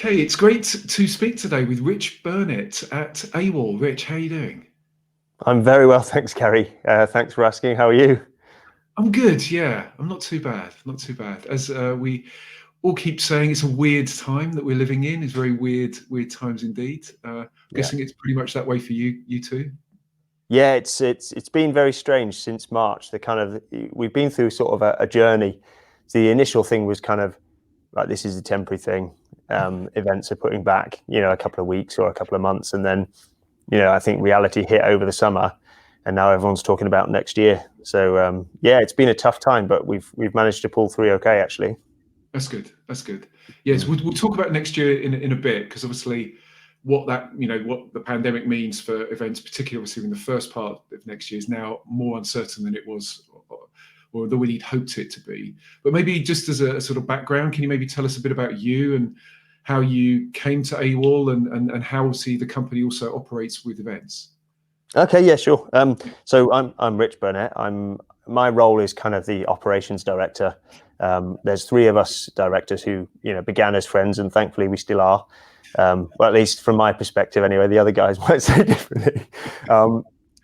Okay, it's great to speak today with Rich Burnett at AWOL. Rich, how are you doing? I'm very well, thanks, Kerry. Thanks for asking. How are you? I'm good, yeah. I'm not too bad, not too bad. As we all keep saying, it's a weird time that we're living in. It's very weird times indeed. Yeah, Guessing it's pretty much that way for you too. yeah. It's been very strange since March. We've been through sort of a journey. So the initial thing was kind of like, this is a temporary thing. Events are putting back, a couple of weeks or a couple of months, and then I think reality hit over the summer, and now everyone's talking about next year. So yeah, it's been a tough time, but we've managed to pull through okay, actually. That's good. That's good. Yes, Mm. we'll talk about next year in a bit, because obviously what what the pandemic means for events, particularly obviously in the first part of next year, is now more uncertain than it was, or that we'd hoped it to be. But maybe just as a sort of background, can you maybe tell us a bit about you and how you came to AWOL, and how obviously the company also operates with events? Okay, yeah, sure. So I'm Rich Burnett. My role is kind of the operations director. There's three of us directors who began as friends, and thankfully we still are. Well, at least from my perspective, anyway. The other guys might say differently.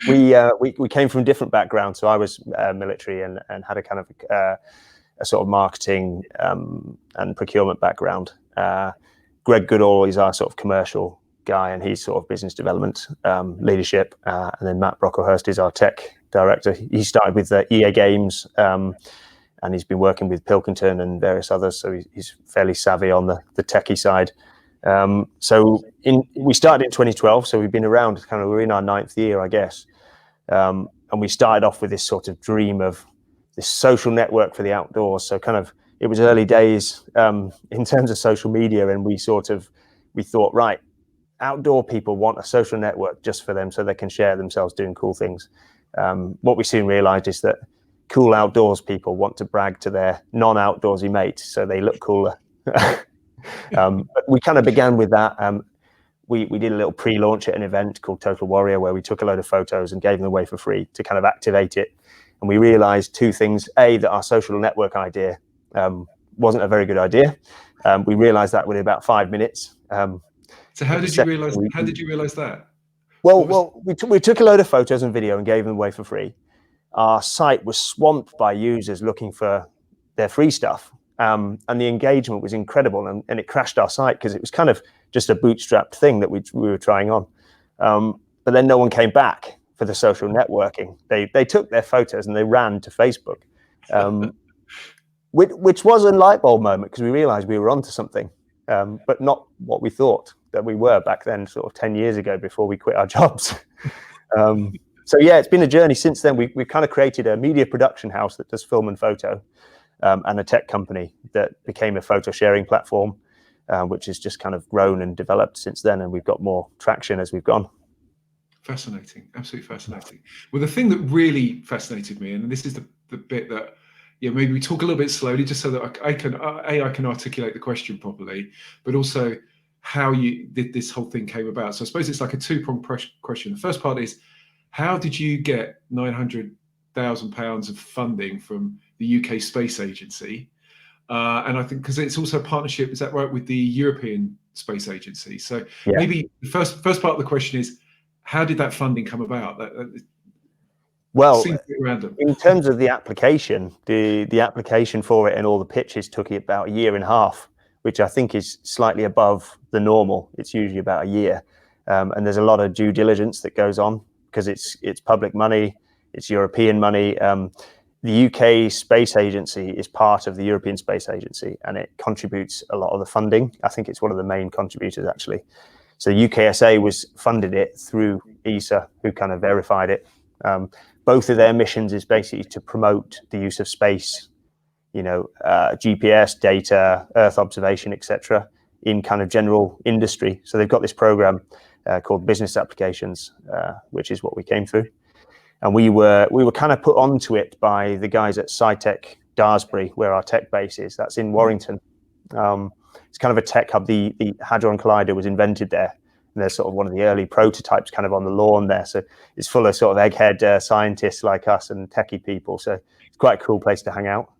We came from different backgrounds. So I was military and had a kind of a sort of marketing and procurement background. Greg Goodall is our sort of commercial guy, and he's sort of business development, leadership, and then Matt Brocklehurst is our tech director. He started with the EA Games, and he's been working with Pilkington and various others, so he's fairly savvy on the techie side. We started in 2012, so we've been around, kind of, we're in our 9th year, I guess. And we started off with this sort of dream of this social network for the outdoors. So kind of, it was early days in terms of social media, and we thought, right, outdoor people want a social network just for them, so they can share themselves doing cool things. What we soon realized is that cool outdoors people want to brag to their non-outdoorsy mates, so they look cooler. But we kind of began with that. We did a little pre-launch at an event called Total Warrior, where we took a load of photos and gave them away for free to kind of activate it. And we realized two things: A, that our social network idea wasn't a very good idea. We realized that within about 5 minutes. So how did you realize? How did you realize that? We took a load of photos and video and gave them away for free. Our site was swamped by users looking for their free stuff, and the engagement was incredible. And it crashed our site because it was kind of just a bootstrapped thing that we were trying on. But then no one came back for the social networking. They took their photos and they ran to Facebook, which was a light bulb moment, because we realized we were onto something, but not what we thought that we were back then, sort of 10 years ago, before we quit our jobs. So yeah, it's been a journey since then. We've kind of created a media production house that does film and photo, and a tech company that became a photo sharing platform, which has just kind of grown and developed since then, and we've got more traction as we've gone. Fascinating, absolutely fascinating. Well, the thing that really fascinated me, and this is the bit that, maybe we talk a little bit slowly, just so that I can articulate the question properly, but also how this whole thing came about. So I suppose it's like a two-pronged question. The first part is, how did you get £900,000 of funding from the UK Space Agency? And I think because it's also a partnership, is that right, with the European Space Agency? So Yeah. maybe the first part of the question is, how did that funding come about? Well, seems a bit random. in terms of the application, the application for it and all the pitches took about 1.5 years, which I think is slightly above the normal. It's usually about a year. And there's a lot of due diligence that goes on, because it's public money, it's European money. The UK Space Agency is part of the European Space Agency, and it contributes a lot of the funding. I think it's one of the main contributors, actually. So UKSA funded it through ESA, who kind of verified it. Both of their missions is basically to promote the use of space, GPS data, Earth observation, etc., in kind of general industry. So they've got this program called Business Applications, which is what we came through. And we were kind of put onto it by the guys at SciTech Daresbury, where our tech base is. That's in Warrington. It's kind of a tech hub. The Hadron Collider was invented there, and there's sort of one of the early prototypes kind of on the lawn there. So it's full of sort of egghead scientists like us and techie people. So it's quite a cool place to hang out.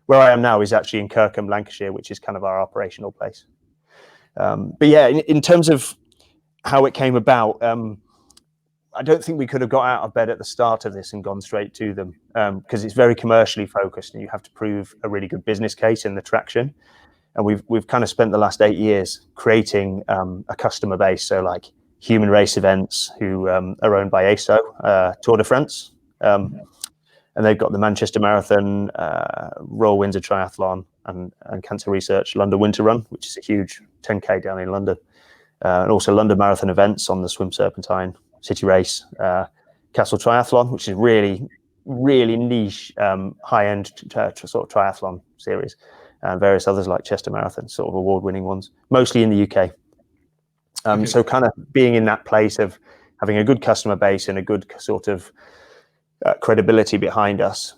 Where I am now is actually in Kirkham, Lancashire, which is kind of our operational place. But yeah, in terms of how it came about, I don't think we could have got out of bed at the start of this and gone straight to them, because it's very commercially focused and you have to prove a really good business case in the traction. And we've kind of spent the last 8 years creating a customer base. So like human race events who are owned by ASO, Tour de France, and they've got the Manchester Marathon, Royal Windsor Triathlon, and Cancer Research London Winter Run, which is a huge 10K down in London, and also London Marathon events on the Swim Serpentine, City Race, Castle Triathlon, which is really, really niche, high-end sort of triathlon series, and various others like Chester Marathon, sort of award-winning ones, mostly in the UK. Okay. So kind of being in that place of having a good customer base and a good sort of credibility behind us,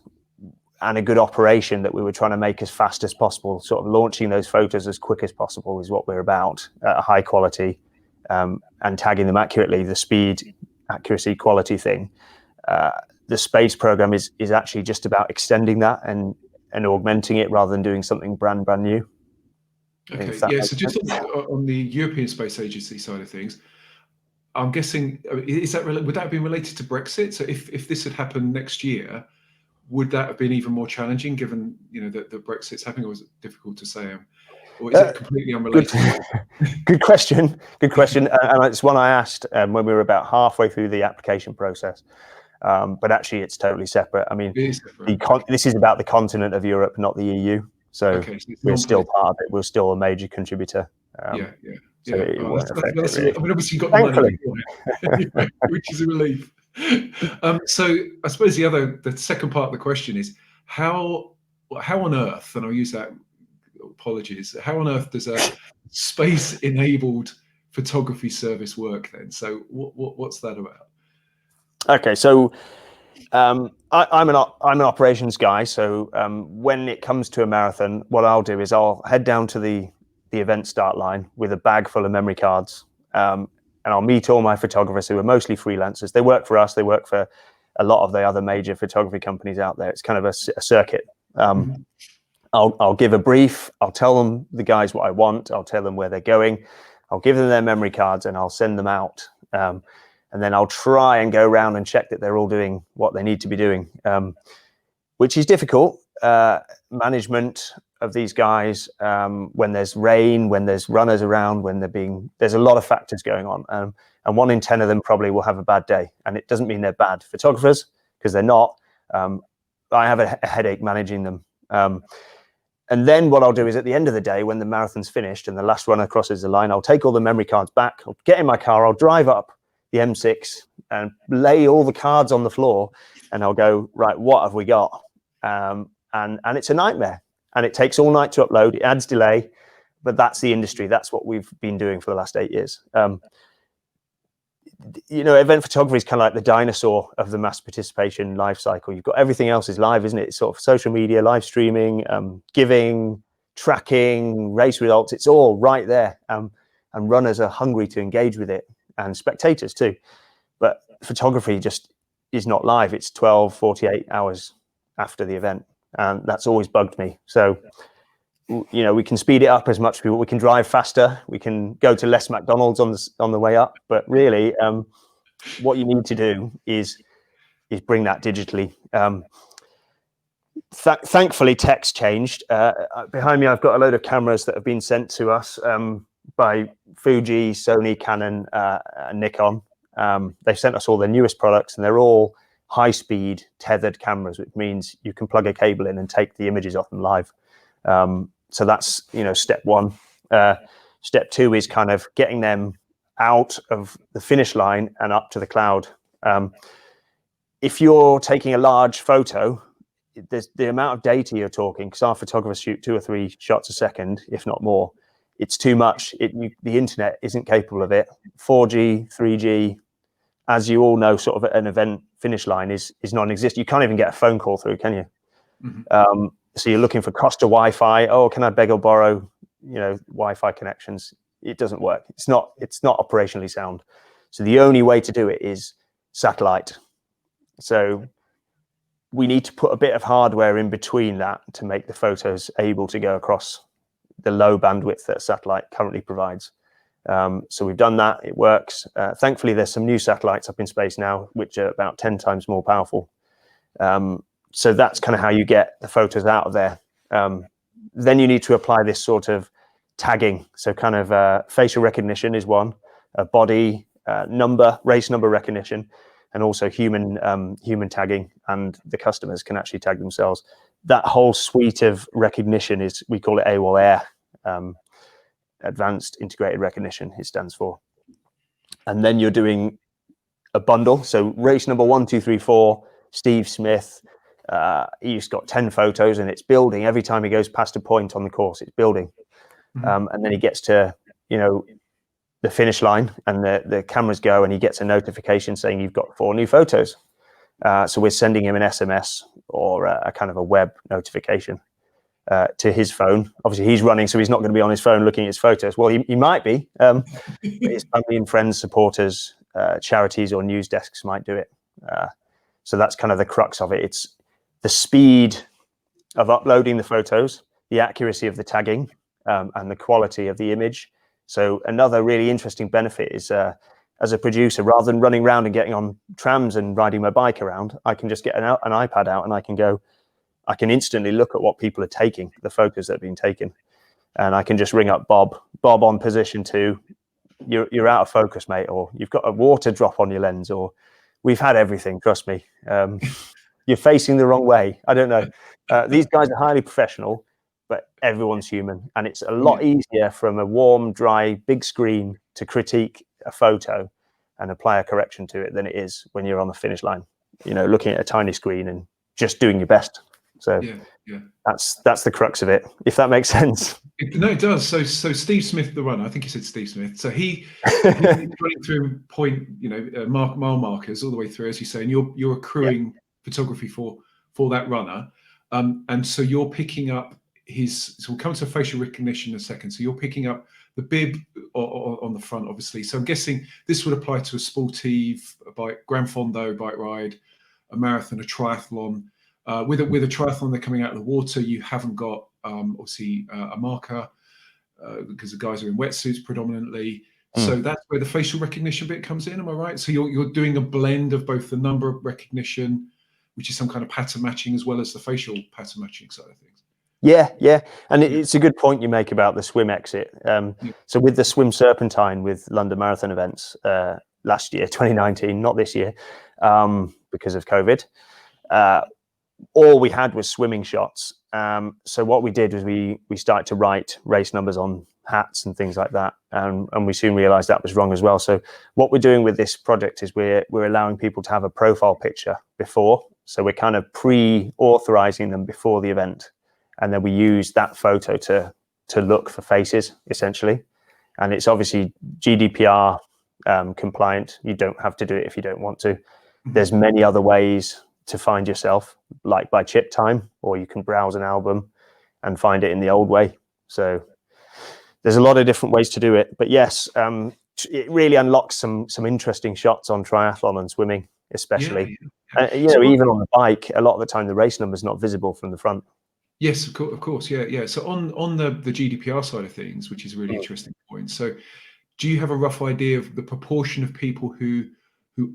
and a good operation that we were trying to make as fast as possible, sort of launching those photos as quick as possible is what we're about, high quality, and tagging them accurately. The speed, accuracy, quality thing. The space program is actually just about extending that and augmenting it rather than doing something brand new. Okay, yeah, so just on the European Space Agency side of things, I'm guessing, is that would that have been related to Brexit? So if this had happened next year, would that have been even more challenging, given that Brexit's happening, or was it difficult to say? Or is it completely unrelated? Good question. And it's one I asked when we were about halfway through the application process. But actually, it's totally separate. I mean, this is about the continent of Europe, not the EU. So we're still part of it. We're still a major contributor. Yeah. So it won't affect it, really. I mean, obviously, you got the money, which is a relief. So I suppose the second part of the question is how on earth, and I'll use that, apologies, how on earth does a space-enabled photography service work then? So what's that about? Okay, so I'm an operations guy. So when it comes to a marathon, what I'll do is I'll head down to the event start line with a bag full of memory cards, and I'll meet all my photographers who are mostly freelancers. They work for us. They work for a lot of the other major photography companies out there. It's kind of a circuit. I'll give a brief. I'll tell them, the guys, what I want. I'll tell them where they're going. I'll give them their memory cards and I'll send them out. And then I'll try and go around and check that they're all doing what they need to be doing, which is difficult. Management of these guys, when there's rain, when there's runners around, there's a lot of factors going on. And 1 in 10 of them probably will have a bad day. And it doesn't mean they're bad photographers, because they're not. I have a headache managing them. And then what I'll do is at the end of the day, when the marathon's finished and the last runner crosses the line, I'll take all the memory cards back. I'll get in my car. I'll drive up the M6 and lay all the cards on the floor. And I'll go, right, what have we got? And it's a nightmare. And it takes all night to upload. It adds delay. But that's the industry. That's what we've been doing for the last 8 years. Event photography is kind of like the dinosaur of the mass participation life cycle. You've got everything else is live, isn't it? It's sort of social media, live streaming, giving, tracking, race results. It's all right there. And runners are hungry to engage with it, and spectators too. But photography just is not live. It's 12, 48 hours after the event. And that's always bugged me. So, we can speed it up as much as we can drive faster. We can go to less McDonald's on the way up. But really, what you need to do is bring that digitally. Thankfully, tech's changed. Behind me, I've got a load of cameras that have been sent to us by Fuji, Sony, Canon, and Nikon. They've sent us all their newest products, and they're all high-speed tethered cameras, which means you can plug a cable in and take the images off them live. So that's, step one. Step two is kind of getting them out of the finish line and up to the cloud. If you're taking a large photo, there's the amount of data you're talking, because our photographers shoot 2 or 3 shots a second, if not more. It's too much. The internet isn't capable of it. 4G, 3G, as you all know, sort of an event finish line is non-existent. You can't even get a phone call through, can you? Mm-hmm. So you're looking for Costa Wi-Fi. Oh, can I beg or borrow, Wi-Fi connections? It doesn't work. It's not operationally sound. So the only way to do it is satellite. So we need to put a bit of hardware in between that to make the photos able to go across the low bandwidth that a satellite currently provides. So we've done that. It works. Thankfully, there's some new satellites up in space now, which are about 10 times more powerful. So that's kind of how you get the photos out of there. Then you need to apply this sort of tagging. So kind of facial recognition is one, body number, race number recognition, and also human tagging, and the customers can actually tag themselves. That whole suite of recognition we call it AWOL Air, Advanced Integrated Recognition, it stands for. And then you're doing a bundle. So race number 1, 2, 3, 4, Steve Smith, he's got 10 photos, and it's building every time he goes past a point on the course. It's building. And then he gets to, the finish line, and the cameras go, and he gets a notification saying you've got 4 new photos. So we're sending him an SMS or a kind of a web notification to his phone. Obviously, he's running, so he's not going to be on his phone looking at his photos. Well, he might be. His family and friends, supporters, charities or news desks might do it. So that's kind of the crux of it. It's the speed of uploading the photos, the accuracy of the tagging, and the quality of the image. So another really interesting benefit is, as a producer, rather than running around and getting on trams and riding my bike around, I can just get an iPad out, and I can instantly look at what people are taking, the photos that have been taken. And I can just ring up Bob on position 2. You're out of focus, mate, or you've got a water drop on your lens, or we've had everything, trust me. You're facing the wrong way. I don't know. These guys are highly professional, but everyone's human. And it's a lot easier from a warm, dry, big screen to critique a photo and apply a correction to it than it is when you're on the finish line, looking at a tiny screen and just doing your best. So that's the crux of it, if that makes sense. No, it does. So Steve Smith, the runner, I think you said Steve Smith. So he's running through mile markers all the way through, as you say, and you're accruing photography for that runner. And so you're picking up so we'll come to facial recognition in a second. So you're picking up the bib on the front, obviously. So I'm guessing this would apply to a sportive, a bike, Gran Fondo bike ride, a marathon, a triathlon. With a triathlon, they're coming out of the water. You haven't got obviously a marker because the guys are in wetsuits predominantly. So that's where the facial recognition bit comes in. Am I right? So you're doing a blend of both the number recognition, which is some kind of pattern matching, as well as the facial pattern matching side of things. Yeah. And it's a good point you make about the swim exit. So with the swim serpentine with London Marathon events last year, 2019, not this year, because of COVID, all we had was swimming shots. So what we did was we started to write race numbers on hats and things like that, and we soon realized that was wrong as well. So what we're doing with this project is we're allowing people to have a profile picture before. So we're kind of pre-authorizing them before the event, and then we use that photo to look for faces, essentially. And it's obviously GDPR compliant. You don't have to do it if you don't want to. There's many other ways to find yourself, like by chip time, or you can browse an album and find it in the old way. So there's a lot of different ways to do it. But yes, it really unlocks some interesting shots on triathlon and swimming, especially. Even on the bike, a lot of the time the race number is not visible from the front. Yes, of course, yeah. So on the GDPR side of things, which is a really interesting point. So do you have a rough idea of the proportion of people who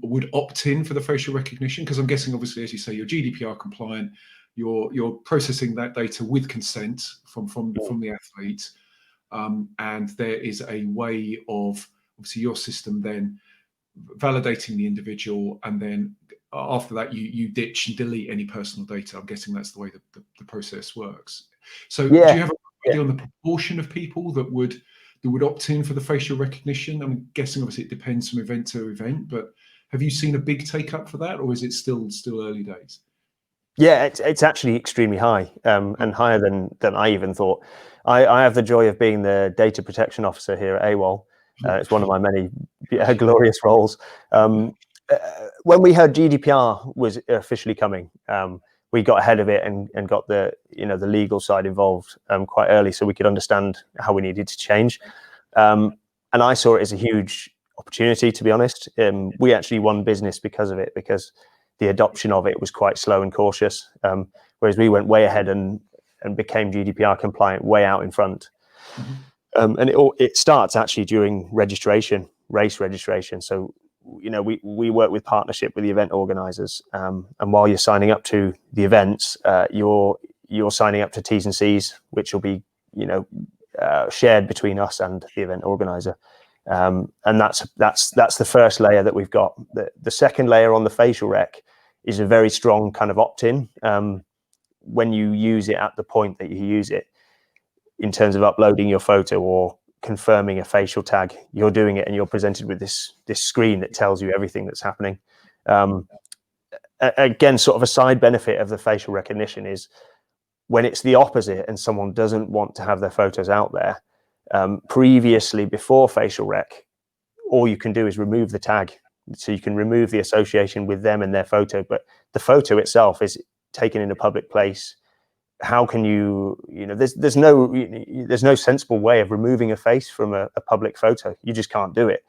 would opt in for the facial recognition? Because I'm guessing, obviously, as you say, you're GDPR compliant, you're processing that data with consent from the athlete, and there is a way of, obviously, your system then validating the individual, and then after that you ditch and delete any personal data. I'm guessing that's the way the process works. So do you have an idea on the proportion of people that would opt in for the facial recognition? I'm guessing obviously it depends from event to event, but have you seen a big take up for that, or is it still early days? Yeah, it's actually extremely high, and higher than I even thought. I have the joy of being the data protection officer here at AWOL. It's one of my many glorious roles. When we heard GDPR was officially coming, we got ahead of it and got the legal side involved quite early, so we could understand how we needed to change. And I saw it as a huge opportunity, to be honest. We actually won business because of it, because the adoption of it was quite slow and cautious, whereas we went way ahead and became GDPR compliant way out in front. Mhm. And it starts actually during registration, race registration. So, we work with partnership with the event organizers, and while you're signing up to the events, you're signing up to T's and C's, which will be shared between us and the event organizer. And that's the first layer that we've got. The second layer on the facial rec is a very strong kind of opt-in. When you use it at the point that you use it, in terms of uploading your photo or confirming a facial tag, you're doing it and you're presented with this screen that tells you everything that's happening. Again, sort of a side benefit of the facial recognition is when it's the opposite and someone doesn't want to have their photos out there. Previously, before facial rec, all you can do is remove the tag. So you can remove the association with them and their photo, but the photo itself is taken in a public place. How can there's no sensible way of removing a face from a public photo. You just can't do it.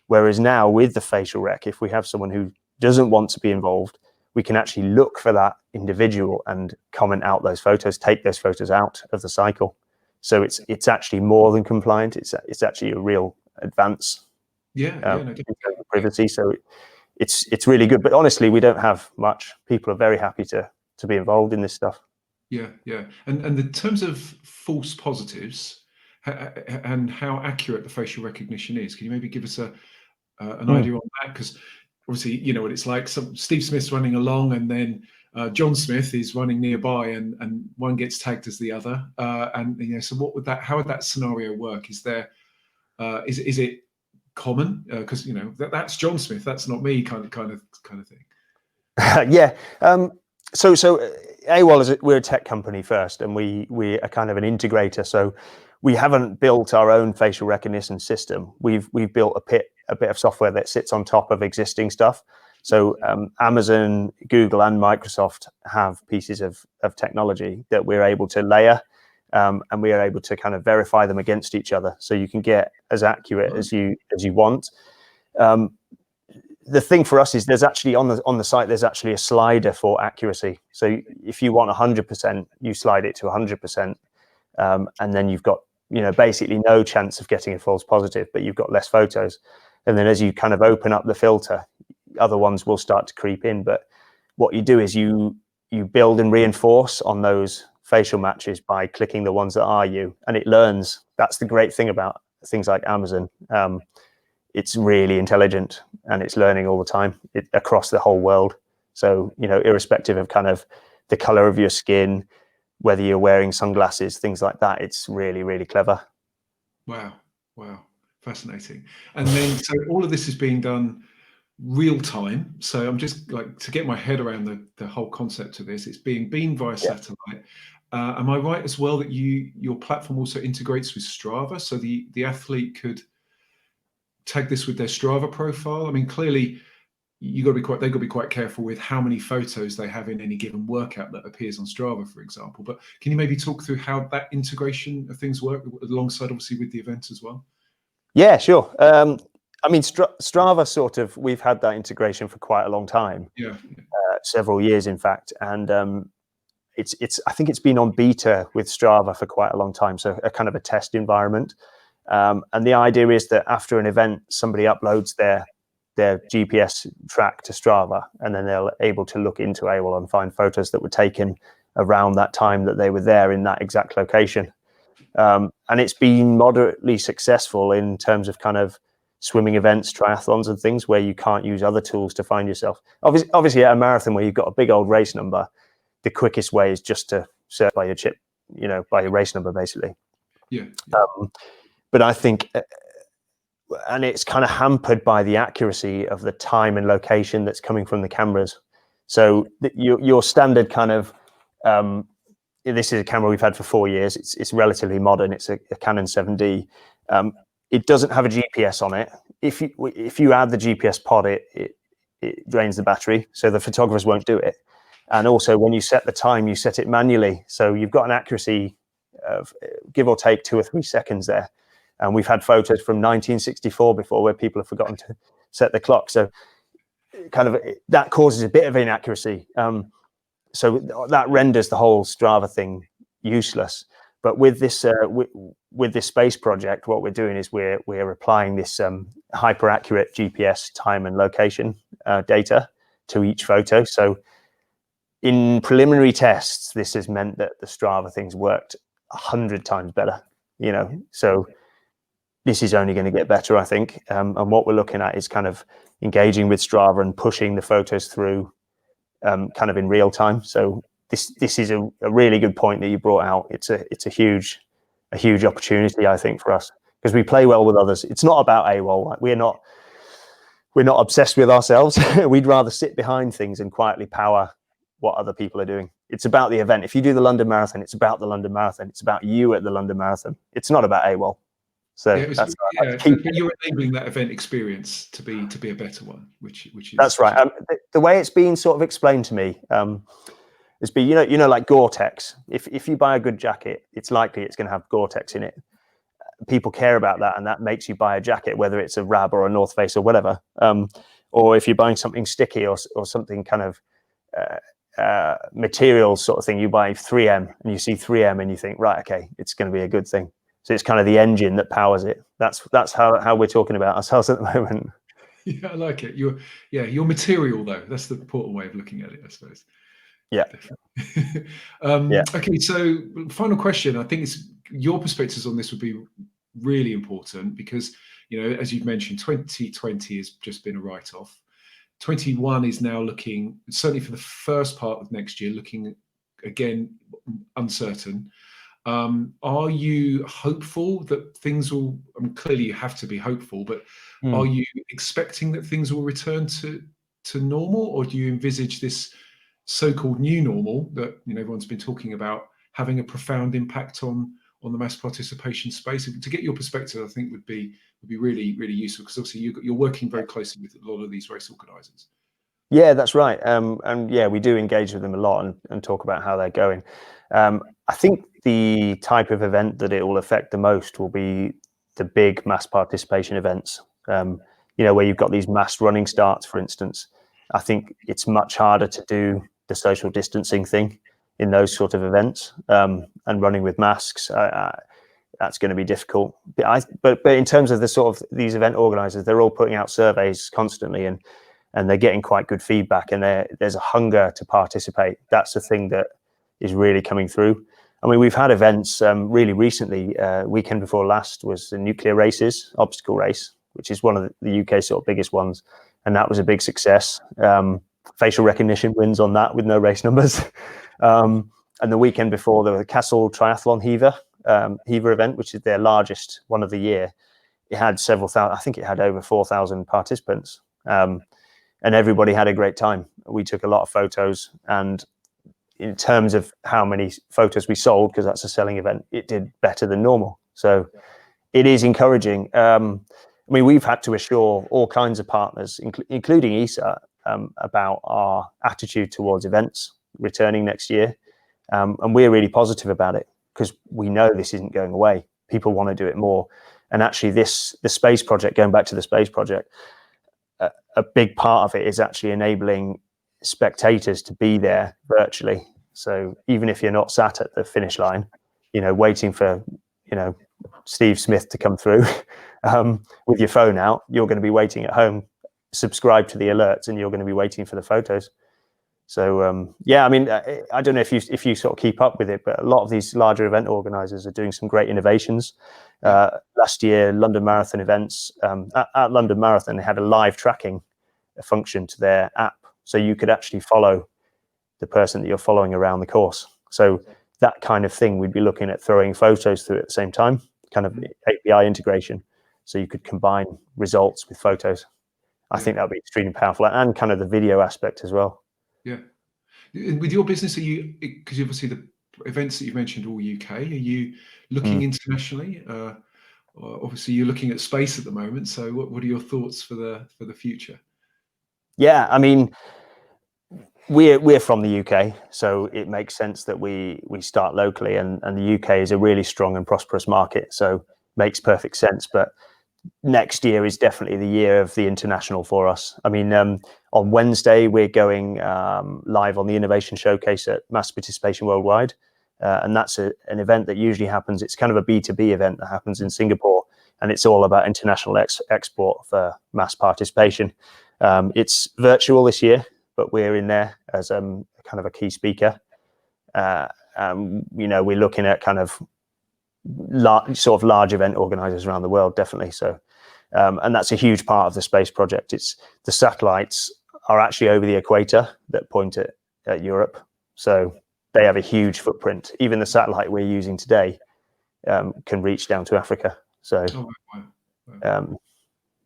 Whereas now with the facial rec, if we have someone who doesn't want to be involved, we can actually look for that individual and comment out those photos, take those photos out of the cycle. So it's actually more than compliant. It's actually a real advance. Yeah, no, in terms of privacy. So it's really good. But honestly, we don't have much. People are very happy to be involved in this stuff. Yeah. And in terms of false positives and how accurate the facial recognition is, can you maybe give us an idea on that? Because obviously, what it's like. Steve Smith's running along, and then John Smith is running nearby, and one gets tagged as the other. And so how would that scenario work? Is is it common? Because that's John Smith, that's not me, kind of thing. Yeah. So AWOL we're a tech company first, and we are kind of an integrator. So we haven't built our own facial recognition system. We've built a bit of software that sits on top of existing stuff. So Amazon, Google, and Microsoft have pieces of technology that we're able to layer, and we are able to kind of verify them against each other, so you can get as accurate as you want. The thing for us is there's actually on the site, there's actually a slider for accuracy. So if you want 100%, you slide it to 100%, and then you've got basically no chance of getting a false positive, but you've got less photos. And then as you kind of open up the filter, other ones will start to creep in. But what you do is you build and reinforce on those facial matches by clicking the ones that are you, and it learns. That's the great thing about things like Amazon. It's really intelligent, and it's learning all the time across the whole world. So, irrespective of kind of the color of your skin, whether you're wearing sunglasses, things like that, it's really, really clever. Wow. Fascinating. And then, so all of this is being done real time. So I'm just like to get my head around the whole concept of this. It's being beamed via satellite. Am I right as well that your platform also integrates with Strava, so the athlete could tag this with their Strava profile? I mean, clearly they've got to be quite careful with how many photos they have in any given workout that appears on Strava, for example. But can you maybe talk through how that integration of things work alongside, obviously, with the event as well? Yeah, sure. I mean, Strava we've had that integration for quite a long time. Yeah. Several years, in fact, and I think it's been on beta with Strava for quite a long time. So a kind of a test environment. And the idea is that after an event, somebody uploads their GPS track to Strava, and then they're able to look into AWOL and find photos that were taken around that time that they were there in that exact location. And it's been moderately successful in terms of kind of swimming events, triathlons and things where you can't use other tools to find yourself. Obviously at a marathon where you've got a big old race number, the quickest way is just to search by your chip, by your race number, basically. Yeah. But I think, and it's kind of hampered by the accuracy of the time and location that's coming from the cameras. So your standard kind of, this is a camera we've had for 4 years. It's relatively modern. It's a Canon 7D. It doesn't have a GPS on it. If you add the GPS pod, it drains the battery, so the photographers won't do it. And also, when you set the time, you set it manually, so you've got an accuracy of give or take 2 or 3 seconds there. And we've had photos from 1964 before where people have forgotten to set the clock. So kind of that causes a bit of inaccuracy. So that renders the whole Strava thing useless. But with this with this space project, what we're doing is we're applying this hyper accurate GPS time and location data to each photo. So in preliminary tests, this has meant that the Strava things worked 100 times better. So this is only going to get better, I think. And what we're looking at is kind of engaging with Strava and pushing the photos through kind of in real time. So this is a really good point that you brought out. It's a huge opportunity, I think, for us, because we play well with others. It's not about AWOL. We're not obsessed with ourselves. We'd rather sit behind things and quietly power what other people are doing. It's about the event. If you do the London Marathon, it's about the London Marathon. It's about you at the London Marathon. It's not about AWOL. So you're enabling that event experience to be a better one, which is that's right. The way it's been sort of explained to me has been, like Gore-Tex. If you buy a good jacket, it's likely it's going to have Gore-Tex in it. People care about that, and that makes you buy a jacket, whether it's a Rab or a North Face or whatever. Or if you're buying something sticky or something kind of material sort of thing, you buy 3M and you see 3M and you think, right, okay, it's going to be a good thing. So it's kind of the engine that powers it. That's how we're talking about ourselves at the moment. Yeah, I like it. Your material though. That's the important way of looking at it, I suppose. Yeah. Okay, so final question. I think your perspectives on this would be really important because, as you've mentioned, 2020 has just been a write-off. 21 is now looking, certainly for the first part of next year, looking again uncertain. Are you hopeful that things will, clearly you have to be hopeful, but are you expecting that things will return to normal, or do you envisage this so-called new normal that everyone's been talking about having a profound impact on the mass participation space? To get your perspective, I think would be really, really useful, because obviously you're working very closely with a lot of these race organisers. Yeah, that's right. And yeah, we do engage with them a lot and talk about how they're going. I think the type of event that it will affect the most will be the big mass participation events, where you've got these mass running starts, for instance. I think it's much harder to do the social distancing thing in those sort of events, and running with masks. That's going to be difficult. But in terms of the sort of these event organisers, they're all putting out surveys constantly, and they're getting quite good feedback, and there's a hunger to participate. That's the thing that is really coming through. I mean, we've had events really recently. Weekend before last was the Nuclear Races obstacle race, which is one of the UK sort of biggest ones, and that was a big success. Facial recognition wins on that with no race numbers. And the weekend before, there was the Castle Triathlon Heaver event, which is their largest one of the year. It had several thousand. I think it had over 4,000 participants. And everybody had a great time. We took a lot of photos, and in terms of how many photos we sold, because that's a selling event, it did better than normal. So it is encouraging. I mean, we've had to assure all kinds of partners, including ESA, about our attitude towards events returning next year. And we're really positive about it, because we know this isn't going away. People want to do it more. And actually the space project, going back to the space project, a big part of it is actually enabling spectators to be there virtually. So even if you're not sat at the finish line, waiting for, Steve Smith to come through with your phone out, you're going to be waiting at home, subscribe to the alerts, and you're going to be waiting for the photos. So yeah, I mean, I don't know if you sort of keep up with it, but a lot of these larger event organisers are doing some great innovations. Last year, London Marathon events, at London Marathon, they had a live tracking function to their app, so you could actually follow the person that you're following around the course. So that kind of thing, we'd be looking at throwing photos through at the same time, kind of API integration, so you could combine results with photos. I think that would be extremely powerful, and kind of the video aspect as well. Yeah. With your business, because obviously the events that you've mentioned all UK, are you looking internationally? Obviously you're looking at space at the moment. So what are your thoughts for the future? Yeah, I mean, we're from the UK, so it makes sense that we start locally, and the UK is a really strong and prosperous market, so makes perfect sense. But next year is definitely the year of the international for us. I mean, on Wednesday, we're going live on the Innovation Showcase at Mass Participation Worldwide. and that's an event that usually happens. It's kind of a B2B event that happens in Singapore, and it's all about international export for mass participation. It's virtual this year, but we're in there as kind of a key speaker. We're looking at kind of large event organizers around the world, definitely. So, and that's a huge part of the space project. It's the satellites are actually over the equator that point at Europe, so they have a huge footprint. Even the satellite we're using today can reach down to Africa. So,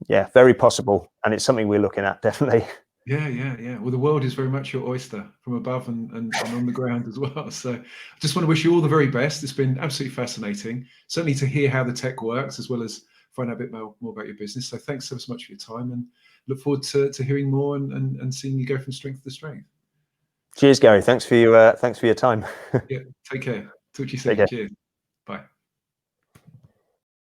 yeah, very possible, and it's something we're looking at, definitely. Yeah. Well, the world is very much your oyster from above and on the ground as well. So I just want to wish you all the very best. It's been absolutely fascinating, certainly to hear how the tech works, as well as find out a bit more about your business. So thanks so much for your time, and look forward to hearing more and seeing you go from strength to strength. Cheers, Gary. Thanks for your time. Yeah, take care. Talk to you soon. Cheers.